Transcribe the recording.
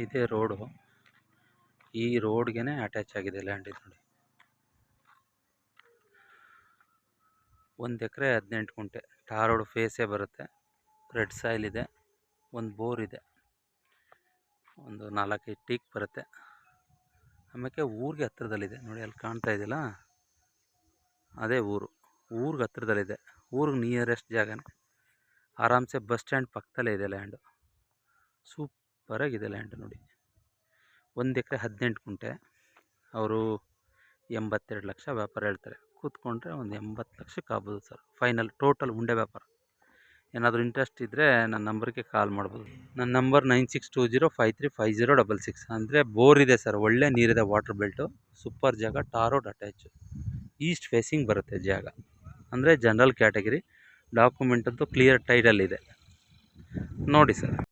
ಇದೇ ರೋಡು. ಈ ರೋಡ್ಗೆ ಅಟ್ಯಾಚ್ ಆಗಿದೆ ಲ್ಯಾಂಡ್ ಇದು ನೋಡಿ. 1 ಎಕರೆ 18 ಗುಂಟೆ ಟಾರ್ ರೋಡ್ ಫೇಸೇ ಬರುತ್ತೆ. ರೆಡ್ ಸಾಯಿಲ್ ಇದೆ, ಒಂದು ಬೋರ್ ಇದೆ, ಒಂದು 4-5 ಟೀಕ್ ಬರುತ್ತೆ. ಆಮೇಲೆ ಊರಿಗೆ ಹತ್ರದಲ್ಲಿದೆ ನೋಡಿ, ಅಲ್ಲಿ ಕಾಣ್ತಾ ಇದೆಯಲ್ಲ ಅದೇ ಊರಿಗೆ ಹತ್ರದಲ್ಲಿದೆ. ಊರಿಗೆ ನಿಯರೆಸ್ಟ್ ಜಾಗನೇ. ಆರಾಮ್ಸೆ ಬಸ್ ಸ್ಟ್ಯಾಂಡ್ ಪಕ್ಕದಲ್ಲೇ ಇದೆ ಲ್ಯಾಂಡು. ಸೂಪರಾಗಿದೆ ಲ್ಯಾಂಡ್ ನೋಡಿ. 1 ಎಕರೆ 18 ಗುಂಟೆ. ಅವರು 82 ಲಕ್ಷ ವ್ಯಾಪಾರ ಹೇಳ್ತಾರೆ. ಕೂತ್ಕೊಂಡ್ರೆ ಒಂದು 80 ಲಕ್ಷಕ್ಕೆ ಆಗ್ಬೋದು ಸರ್, ಫೈನಲ್ ಟೋಟಲ್ ಉಂಡೆ ವ್ಯಾಪಾರ. ಏನಾದರೂ ಇಂಟ್ರೆಸ್ಟ್ ಇದ್ದರೆ ನನ್ನ ನಂಬರ್ಗೆ ಕಾಲ್ ಮಾಡ್ಬೋದು. ನನ್ನ ನಂಬರ್ 9620535066. ಅಂದರೆ ಬೋರ್ ಇದೆ ಸರ್, ಒಳ್ಳೆ ನೀರಿದೆ, ವಾಟರ್ ಬೆಲ್ಟು, ಸೂಪರ್ ಜಾಗ, tar road attach, east facing ಬರುತ್ತೆ ಜಾಗ. ಅಂದರೆ ಜನರಲ್ ಕ್ಯಾಟಗಿರಿ. ಡಾಕ್ಯುಮೆಂಟ್ ಅಂತೂ ಕ್ಲಿಯರ್ ಟೈಟಲ್ ಇದೆ ನೋಡಿ ಸರ್.